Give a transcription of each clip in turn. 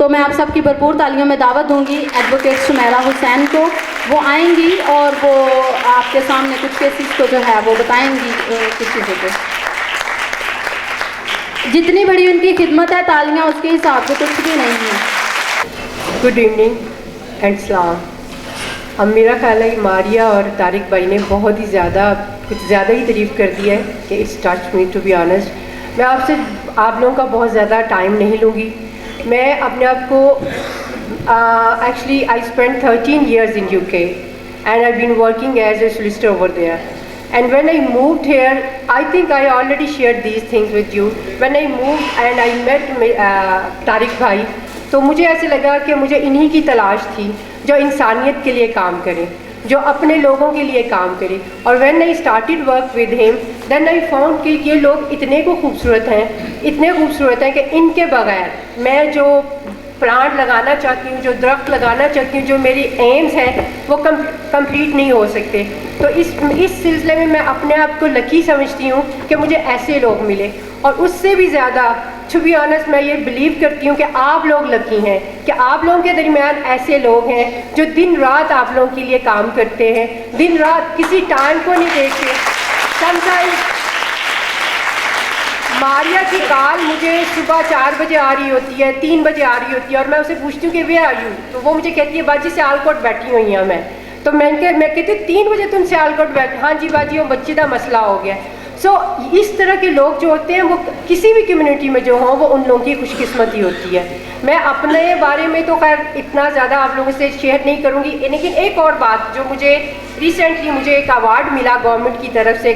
تو میں آپ سب کی بھرپور تالیوں میں دعوت دوں گی ایڈوکیٹ سمیرہ حسین کو. وہ آئیں گی اور وہ آپ کے سامنے کچھ کیسز کو جو ہے وہ بتائیں گی کچھ چیزوں کو. جتنی بڑی ان کی خدمت ہے تالیاں اس کے حساب سے کچھ بھی نہیں ہیں. گڈ ایوننگ اینڈ سلام. اب میرا خیال ہے کہ ماریہ اور طارق بھائی نے بہت ہی کچھ زیادہ ہی تعریف کر دی ہے کہ it's touch me to be honest. میں آپ لوگوں کا بہت زیادہ ٹائم نہیں لوں گی. میں اپنے آپ کو actually I spend 13 years in UK and I've been working as a solicitor over there. And when I moved here, I think I already shared these things with you. When I moved and I met Tariq بھائی, تو مجھے ایسے لگا کہ مجھے انہی کی تلاش تھی جو انسانیت کے لیے کام کرے, جو اپنے لوگوں کے لیے کام کرے. اور when I started work with him, then I found کہ یہ لوگ اتنے خوبصورت ہیں کہ ان کے بغیر میں جو پلانٹ لگانا چاہتی ہوں, جو درخت لگانا چاہتی ہوں, جو میری ایمز ہیں وہ کمپلیٹ نہیں ہو سکتے. تو اس سلسلے میں اپنے آپ کو لکی سمجھتی ہوں کہ مجھے ایسے لوگ ملے. اور اس سے بھی زیادہ ٹو بی آنیسٹ میں یہ بلیو کرتی ہوں کہ آپ لوگ لکی ہیں کہ آپ لوگوں کے درمیان ایسے لوگ ہیں جو دن رات آپ لوگوں کے لیے کام کرتے ہیں, دن رات کسی ٹائم کو نہیں دیکھتے. ماریہ کی کال مجھے صبح 4 بجے آ رہی ہوتی ہے, 3 بجے آ رہی ہوتی ہے, اور میں اسے پوچھتی ہوں کہ ویئر آر یو, تو وہ مجھے کہتی ہے باجی سیالکوٹ بیٹھی ہوئی ہیں میں. تو میں کہتی ہوں 3 بجے تم سیالکوٹ بیٹھ, ہاں جی باجی وہ بچے کا مسئلہ ہو گیا. سو اس طرح کے لوگ جو ہوتے ہیں وہ کسی بھی کمیونٹی میں جو ہوں وہ ان لوگوں کی خوش قسمتی ہوتی ہے. میں اپنے بارے میں تو خیر اتنا زیادہ آپ لوگوں سے شیئر نہیں کروں گی, لیکن ایک اور بات جو مجھے ریسنٹلی مجھے ایک ایوارڈ ملا گورنمنٹ کی طرف سے,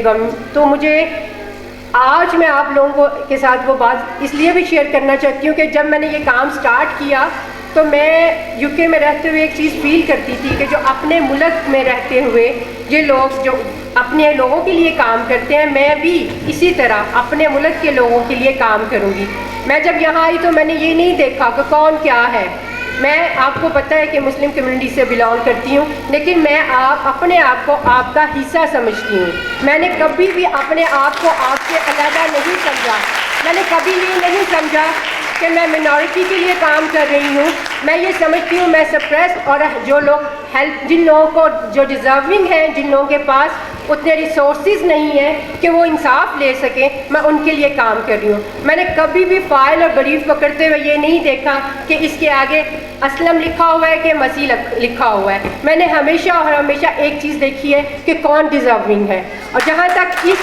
تو مجھے آج میں آپ لوگوں کے ساتھ وہ بات اس لیے بھی شیئر کرنا چاہتی ہوں کہ جب میں نے یہ کام سٹارٹ کیا تو میں UK میں رہتے ہوئے ایک چیز فیل کرتی تھی کہ جو اپنے ملک میں رہتے ہوئے یہ لوگ جو اپنے لوگوں کے لیے کام کرتے ہیں, میں بھی اسی طرح اپنے ملک کے لوگوں کے لیے کام کروں گی. میں جب یہاں آئی تو میں نے یہ نہیں دیکھا کہ کون کیا ہے. میں آپ کو پتہ ہے کہ مسلم کمیونٹی سے بلانگ کرتی ہوں, لیکن میں اپنے آپ کو آپ کا حصہ سمجھتی ہوں. میں نے کبھی بھی اپنے آپ کو آپ سے علیحدہ نہیں سمجھا. میں نے کبھی یہ نہیں سمجھا کہ میں منورٹی کے لیے کام کر رہی ہوں. میں یہ سمجھتی ہوں میں سپریس, اور جو لوگ جن لوگوں کو جو ڈیزرونگ ہیں, جن لوگوں کے پاس اتنے ریسورسز نہیں ہیں کہ وہ انصاف لے سکیں, میں ان کے لیے کام کر رہی ہوں. میں نے کبھی بھی فائل اور بریف پکڑتے ہوئے یہ نہیں دیکھا کہ اس کے آگے اسلم لکھا ہوا ہے کہ مسیح لکھا ہوا ہے. میں نے ہمیشہ ایک چیز دیکھی ہے کہ کون ڈیزرونگ ہے. اور جہاں تک اس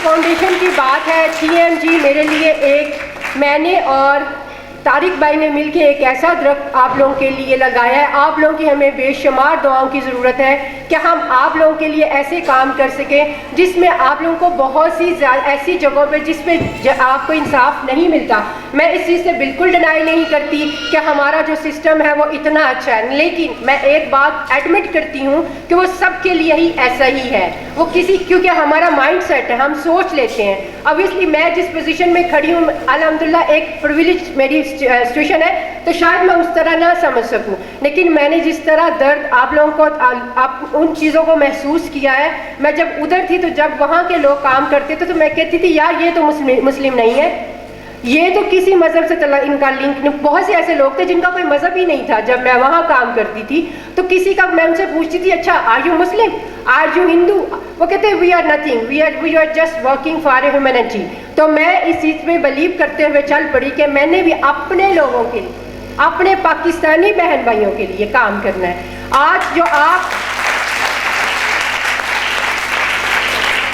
فاؤنڈیشن کی بات ہے, TMG میرے لیے میں نے اور طارق بھائی نے مل کے ایک ایسا درخت آپ لوگوں کے لیے لگایا ہے. آپ لوگوں کی ہمیں بے شمار دعاؤں کی ضرورت ہے کہ ہم آپ لوگوں کے لیے ایسے کام کر سکیں جس میں آپ لوگوں کو بہت سی ایسی جگہوں پہ جس پہ آپ کو انصاف نہیں ملتا. میں اس چیز سے بالکل ڈینائی نہیں کرتی کہ ہمارا جو سسٹم ہے وہ اتنا اچھا ہے, لیکن میں ایک بات ایڈمٹ کرتی ہوں کہ وہ سب کے لیے ہی ایسا ہی ہے. وہ کیونکہ ہمارا مائنڈ سیٹ ہے, ہم سوچ لیتے ہیں. اوبیسلی میں جس پوزیشن میں کھڑی ہوں الحمدللہ ایک پرویلیج میری سچویشن ہے, تو شاید میں اس طرح نہ سمجھ سکوں, لیکن میں نے جس طرح درد آپ لوگوں کو ان چیزوں کو محسوس کیا ہے. میں جب ادھر تھی تو جب وہاں کے لوگ کام کرتے تھے تو میں کہتی تھی یار یہ تو مسلم نہیں ہے, یہ تو کسی مذہب سے ان کا لنک نہیں. بہت سے ایسے لوگ تھے جن کا کوئی مذہب ہی نہیں تھا. جب میں وہاں کام کرتی تھی تو کسی کا میں ان سے پوچھتی تھی اچھا are you Muslim, are you Hindu, وہ کہتے we are nothing, we are just working for a humanity. تو میں اس چیز میں بلیو کرتے ہوئے چل پڑی کہ میں نے بھی اپنے لوگوں کے لیے, اپنے پاکستانی بہن بھائیوں کے لیے کام کرنا ہے. آج جو آپ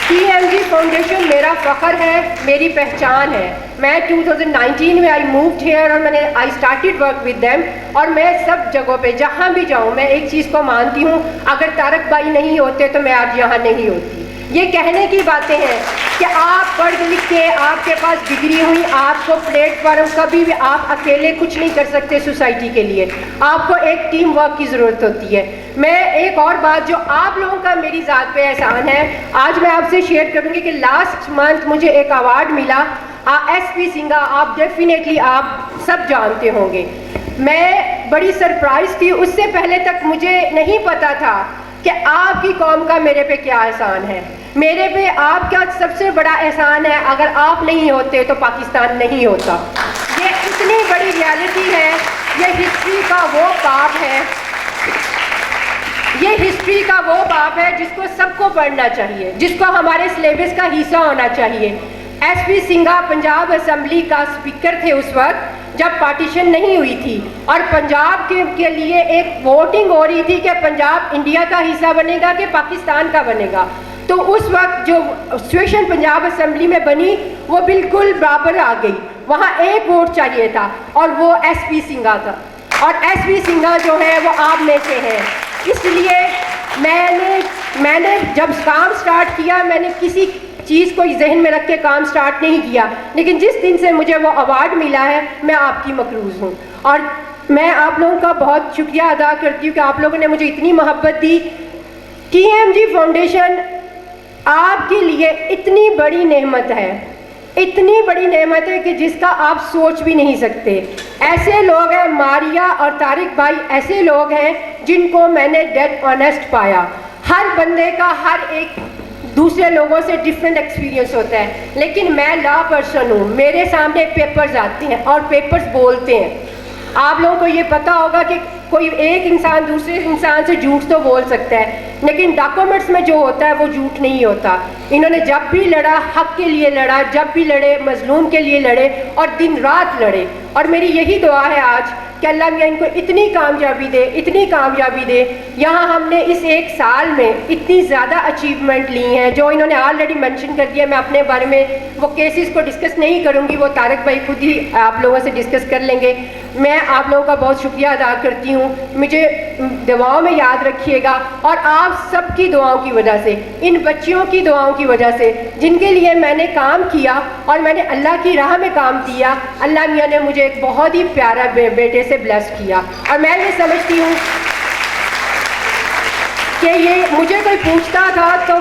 TMG فاؤنڈیشن میرا فخر ہے, میری پہچان ہے. میں 2019 میں آئی مووڈ ہیئر اور I started work with them. اور میں سب جگہوں پہ جہاں بھی جاؤں میں ایک چیز کو مانتی ہوں, اگر طارق بھائی نہیں ہوتے تو میں آج یہاں نہیں ہوتی. یہ کہنے کی باتیں ہیں کہ آپ پڑھ لکھ کے آپ کے پاس ڈگری ہوئی, آپ کو پلیٹ فارم, کبھی بھی آپ اکیلے کچھ نہیں کر سکتے سوسائٹی کے لیے. آپ کو ایک ٹیم ورک کی ضرورت ہوتی ہے. میں ایک اور بات جو آپ لوگوں کا میری ذات پہ احسان ہے, آج میں آپ سے شیئر کروں گی کہ لاسٹ منتھ مجھے ایک ایوارڈ ملا SP سنگا. آپ ڈیفینیٹلی آپ سب جانتے ہوں گے. میں بڑی سرپرائز تھی, اس سے پہلے تک مجھے نہیں پتا تھا کہ آپ کی قوم کا میرے پہ کیا احسان ہے. میرے پہ آپ کا سب سے بڑا احسان ہے, اگر آپ نہیں ہوتے تو پاکستان نہیں ہوتا. یہ اتنی بڑی ریالٹی ہے. یہ ہسٹری کا وہ باب ہے، یہ ہسٹری کا وہ باب ہے جس کو سب کو پڑھنا چاہیے، جس کو ہمارے سلیبس کا حصہ ہونا چاہیے. S P Singha Punjab assembly کا اسپیکر تھے اس وقت جب پارٹیشن نہیں ہوئی تھی، اور پنجاب کے لیے ایک ووٹنگ ہو رہی تھی کہ پنجاب انڈیا کا حصہ بنے گا کہ پاکستان کا بنے گا. تو اس وقت جو سچویشن پنجاب اسمبلی میں بنی وہ بالکل برابر آ گئی. وہاں ایک ووٹ چاہیے تھا اور وہ ایس پی سنگھا تھا، اور ایس پی سنگھا جو ہے وہ آپ میں سے ہیں. اس لیے میں نے جب کام سٹارٹ کیا، میں نے کسی چیز کو ذہن میں رکھ کے کام سٹارٹ نہیں کیا، لیکن جس دن سے مجھے وہ ایوارڈ ملا ہے میں آپ کی مقروض ہوں. اور میں آپ لوگوں کا بہت شکریہ ادا کرتی ہوں کہ آپ لوگوں نے مجھے اتنی محبت دی. ٹی ایم جی فاؤنڈیشن آپ کے لیے اتنی بڑی نعمت ہے، اتنی بڑی نعمت ہے کہ جس کا آپ سوچ بھی نہیں سکتے. ایسے لوگ ہیں، ماریا اور طارق بھائی ایسے لوگ ہیں جن کو میں نے ڈیڈ آنیسٹ پایا. ہر بندے کا ہر ایک دوسرے لوگوں سے ڈفرینٹ ایکسپیرینس ہوتا ہے، لیکن میں لا پرسن ہوں. میرے سامنے پیپرز آتے ہیں اور پیپرز بولتے ہیں. آپ لوگوں کو یہ پتہ ہوگا کہ کوئی ایک انسان دوسرے انسان سے جھوٹ تو بول سکتا ہے، لیکن ڈاکومنٹس میں جو ہوتا ہے وہ جھوٹ نہیں ہوتا. انہوں نے جب بھی لڑا حق کے لیے لڑا، جب بھی لڑے مظلوم کے لیے لڑے، اور دن رات لڑے. اور میری یہی دعا ہے آج کہ اللہ میاں ان کو اتنی کامیابی دے، اتنی کامیابی دے. یہاں ہم نے اس ایک سال میں اتنی زیادہ اچیومنٹ لی ہیں جو انہوں نے آلریڈی مینشن کر دیا. میں اپنے بارے میں وہ کیسز کو ڈسکس نہیں کروں گی، وہ طارق بھائی خود ہی آپ لوگوں سے ڈسکس کر لیں گے. میں آپ لوگوں کا بہت شکریہ ادا کرتی ہوں. مجھے دعاؤں میں یاد رکھیے گا، اور آپ سب کی دعاؤں کی وجہ سے، ان بچیوں کی دعاؤں کی وجہ سے جن کے لیے میں نے کام کیا اور میں نے اللہ کی راہ میں کام کیا، اللہ میاں نے مجھے ایک بہت ہی پیارا بیٹے سے بلیس کیا. اور میں یہ سمجھتی ہوں کہ یہ مجھے کوئی پوچھتا تھا تو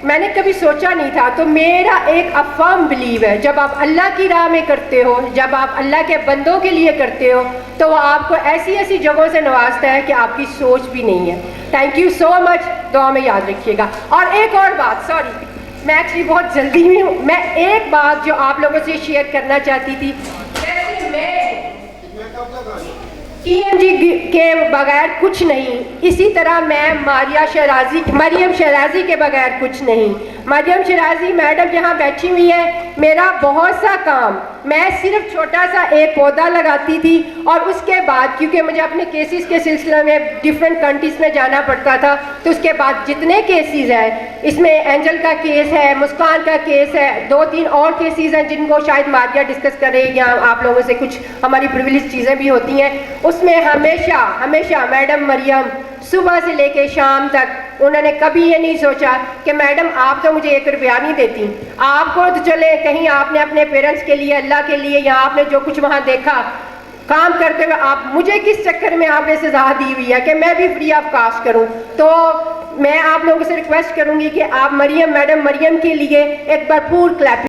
میں نے کبھی سوچا نہیں تھا. تو میرا ایک افام بلیو ہے، جب آپ اللہ کی راہ میں کرتے ہو، جب آپ اللہ کے بندوں کے لیے کرتے ہو، تو وہ آپ کو ایسی ایسی جگہوں سے نوازتا ہے کہ آپ کی سوچ بھی نہیں ہے. تھینک یو سو مچ. دعا میں یاد رکھیے گا. اور ایک اور بات، سوری میں ایکچولی بہت جلدی میں ہوں، میں ایک بات جو آپ لوگوں سے شیئر کرنا چاہتی تھی. جیسے میں ٹی ایم جی کے بغیر کچھ نہیں، اسی طرح میں مریم شیرازی کے بغیر کچھ نہیں. مریم شیرازی میڈم یہاں بیٹھی ہوئی ہے. میرا بہت سا کام، میں صرف چھوٹا سا ایک پودا لگاتی تھی، اور اس کے بعد کیونکہ مجھے اپنے کیسز کے سلسلے میں ڈفرینٹ کنٹریز میں جانا پڑتا تھا، تو اس کے بعد جتنے کیسز ہیں، اس میں اینجل کا کیس ہے، مسکان کا کیس ہے، 2-3 اور کیسز ہیں جن کو شاید ماریا ڈسکس کرے، یا آپ لوگوں سے کچھ ہماری پریویلیج چیزیں بھی ہوتی ہیں. اس میں ہمیشہ میڈم مریم صبح سے لے کے شام تک انہوں نے کبھی یہ نہیں سوچا کہ میڈم آپ تو مجھے 1 روپیہ نہیں دیتی، آپ کو تو چلے کہیں آپ نے اپنے پیرنٹس کے لیے، اللہ کے لیے، یا آپ نے جو کچھ وہاں دیکھا کام کرتے ہوئے، آپ مجھے کس چکر میں آپ نے سزا دی ہوئی ہے کہ میں بھی فری آف کاسٹ کروں. تو میں آپ لوگوں سے ریکویسٹ کروں گی کہ آپ میڈم مریم کے لیے ایک بھرپور کلیپ